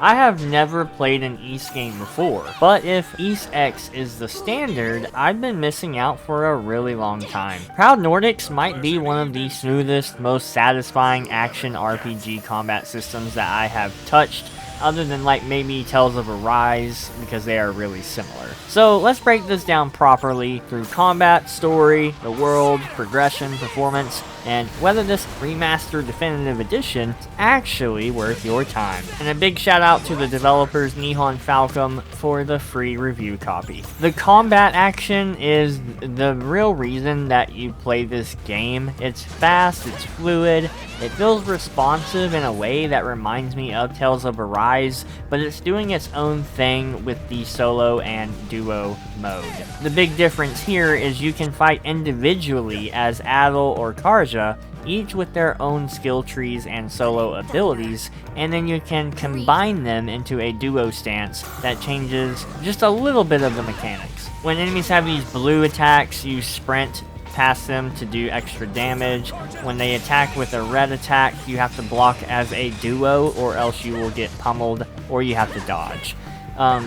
I have never played an East game before, but if East X is the standard, I've been missing out for a really long time. Proud Nordics might be one of the smoothest, most satisfying action RPG combat systems that I have touched, other than like maybe Tales of Arise, because they are really similar. So let's break this down properly through combat, story, the world, progression, performance, and whether this remastered definitive edition is actually worth your time. And a big shout out to the developers Nihon Falcom for the free review copy. The combat action is the real reason that you play this game. It's fast, it's fluid, it feels responsive in a way that reminds me of Tales of Arise, but it's doing its own thing with the solo and duo mode. The big difference here is you can fight individually as Adel or Karja, each with their own skill trees and solo abilities, and then you can combine them into a duo stance that changes just a little bit of the mechanics. When enemies have these blue attacks, you sprint past them to do extra damage. When they attack with a red attack, you have to block as a duo or else you will get pummeled or you have to dodge.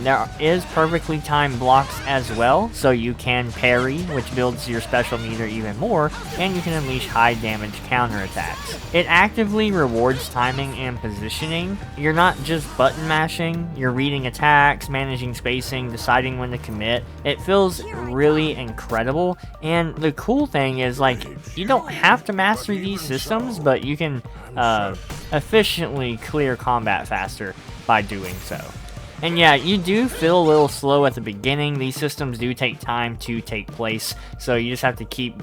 There is perfectly timed blocks as well, so you can parry, which builds your special meter even more, and you can unleash high damage counterattacks. It actively rewards timing and positioning. You're not just button mashing, you're reading attacks, managing spacing, deciding when to commit. It feels really incredible, and the cool thing is, like, you don't have to master these systems, but you can efficiently clear combat faster by doing so. And yeah, you do feel a little slow at the beginning. These systems do take time to take place, so you just have to keep,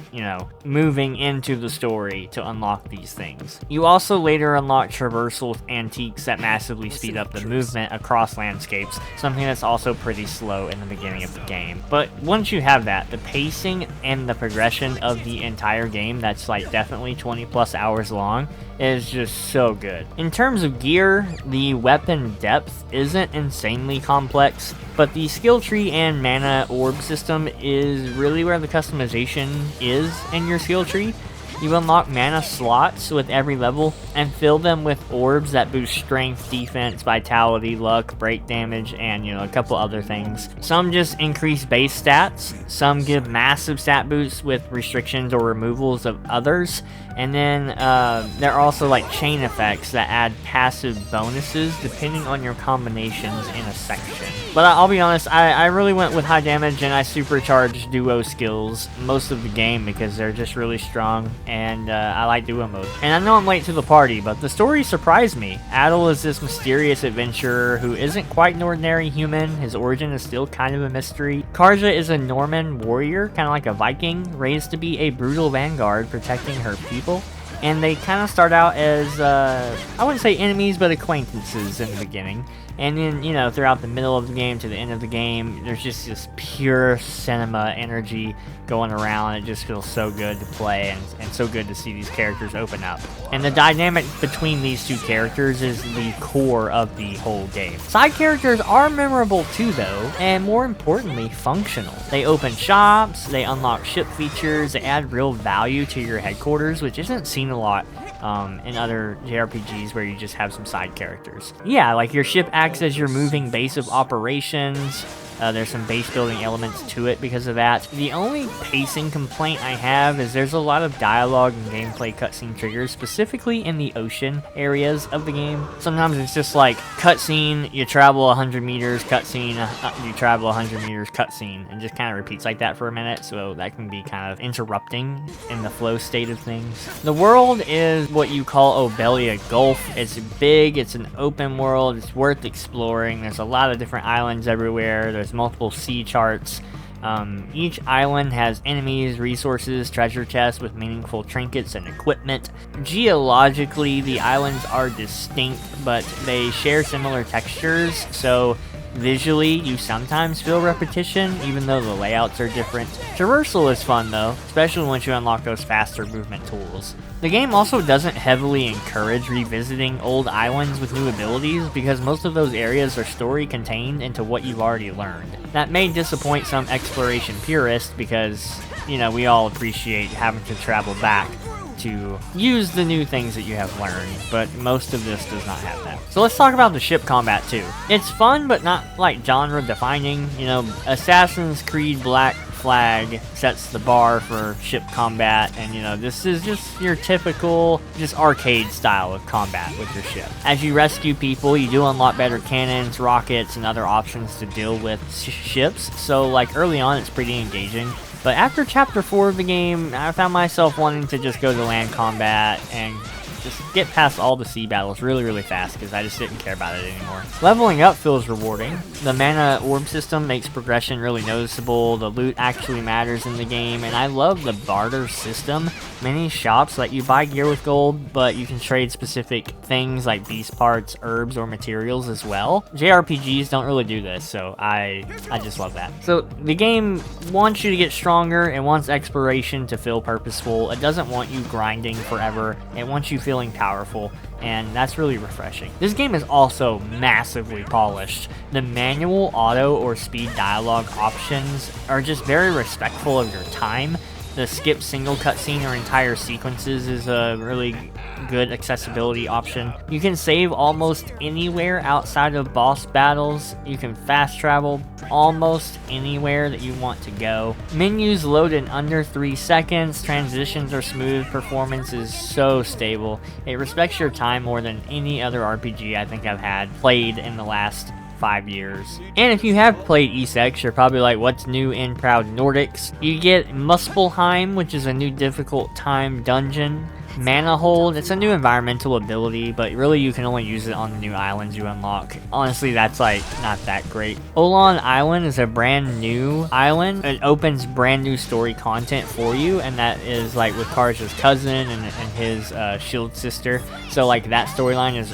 moving into the story to unlock these things. You also later unlock traversal antiques that massively speed up the movement across landscapes, something that's also pretty slow in the beginning of the game. But once you have that, the pacing and the progression of the entire game, that's like definitely 20 plus hours long, is just so good. In terms of gear, the weapon depth isn't insanely complex, but the skill tree and mana orb system is really where the customization is in your skill tree. You unlock mana slots with every level and fill them with orbs that boost strength, defense, vitality, luck, break damage, and a couple other things. Some just increase base stats, some give massive stat boosts with restrictions or removals of others, and then there are also like chain effects that add passive bonuses depending on your combinations in a section. But I'll be honest, I really went with high damage and I supercharged duo skills most of the game because they're just really strong, and I like duo mode. And I know I'm late to the party, but the story surprised me. Adel is this mysterious adventurer who isn't quite an ordinary human. His origin is still kind of a mystery. Karja is a Norman warrior, kind of like a Viking, raised to be a brutal vanguard protecting her people. And they kind of start out as, I wouldn't say enemies, but acquaintances in the beginning. And then, throughout the middle of the game to the end of the game, there's just this pure cinema energy going around. It just feels so good to play and so good to see these characters open up. And the dynamic between these two characters is the core of the whole game. Side characters are memorable too, though, and more importantly, functional. They open shops, they unlock ship features, they add real value to your headquarters, which isn't seen a lot in other JRPGs where you just have some side characters. Yeah, like your ship acts as your moving base of operations. There's some base building elements to it because of that. The only pacing complaint I have is there's a lot of dialogue and gameplay cutscene triggers, specifically in the ocean areas of the game. Sometimes it's just like cutscene, you travel 100 meters, cutscene, you travel 100 meters, cutscene, and just kind of repeats like that for a minute, so that can be kind of interrupting in the flow state of things. The world is what you call Obelia Gulf. It's big, it's an open world, it's worth exploring. There's a lot of different islands everywhere. There's multiple sea charts. Each island has enemies, resources, treasure chests with meaningful trinkets and equipment. Geologically, the islands are distinct, but they share similar textures, so visually you sometimes feel repetition, even though the layouts are different. Traversal is fun though, especially once you unlock those faster movement tools. The game also doesn't heavily encourage revisiting old islands with new abilities because most of those areas are story contained into what you've already learned. That may disappoint some exploration purists because, we all appreciate having to travel back to use the new things that you have learned, but most of this does not have that. So let's talk about the ship combat too. It's fun, but not like genre defining. You know, Assassin's Creed Black Flag sets the bar for ship combat, and you know, this is just your typical just arcade style of combat with your ship. As you rescue people, you do unlock better cannons, rockets, and other options to deal with ships, so like early on it's pretty engaging. But after chapter 4 of the game, I found myself wanting to just go to land combat and just get past all the sea battles really fast because I just didn't care about it anymore. Leveling up feels rewarding. The mana orb system makes progression really noticeable. The loot actually matters in the game, and I love the barter system. Many shops let you buy gear with gold, but you can trade specific things like beast parts, herbs, or materials as well. JRPGs don't really do this, so I just love that. So the game wants you to get stronger. It wants exploration to feel purposeful. It doesn't want you grinding forever. It wants you feeling powerful, and that's really refreshing. This game is also massively polished. The manual, auto, or speed dialogue options are just very respectful of your time. The skip single cutscene or entire sequences is a really good accessibility option. You can save almost anywhere outside of boss battles. You can fast travel almost anywhere that you want to go. Menus load in under 3 seconds. Transitions are smooth. Performance is so stable. It respects your time more than any other RPG I think I've had played in the last 5 years. And if you have played East X, you're probably like, what's new in Proud Nordics? You get Muspelheim, which is a new difficult time dungeon. Mana Hold, it's a new environmental ability, but really you can only use it on the new islands you unlock. Honestly, that's like not that great. Olan Island is a brand new island. It opens brand new story content for you, and that is like with Karja's cousin and his shield sister. So like that storyline is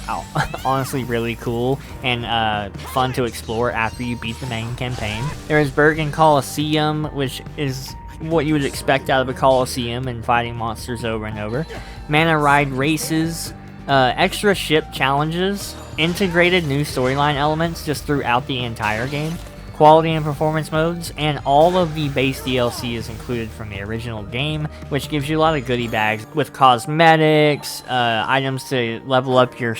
honestly really cool and fun to explore after you beat the main campaign. There is Bergen Coliseum, which is what you would expect out of a Coliseum and fighting monsters over and over. Mana Ride races, extra ship challenges, integrated new storyline elements just throughout the entire game, quality and performance modes, and all of the base DLC is included from the original game, which gives you a lot of goodie bags with cosmetics, items to level up your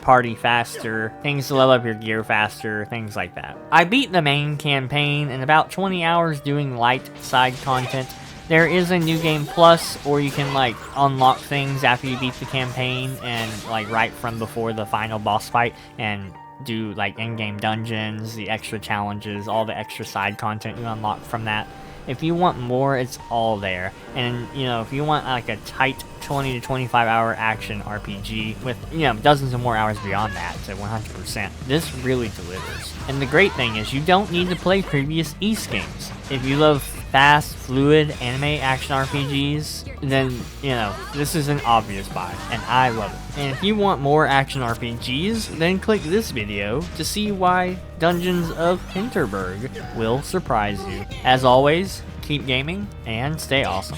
party faster, things to level up your gear faster, things like that. I beat the main campaign in about 20 hours doing light side content. There is a New Game Plus, or you can like unlock things after you beat the campaign and like right from before the final boss fight and do like in-game dungeons, the extra challenges, all the extra side content you unlock from that. If you want more, it's all there. And you know, if you want like a tight 20 to 25 hour action RPG with, you know, dozens of more hours beyond that to 100%, this really delivers. And the great thing is you don't need to play previous Ys games. If you love fast, fluid anime action RPGs, then, you know, this is an obvious buy, and I love it. And if you want more action RPGs, then click this video to see why Dungeons of Hinterberg will surprise you. As always, keep gaming and stay awesome.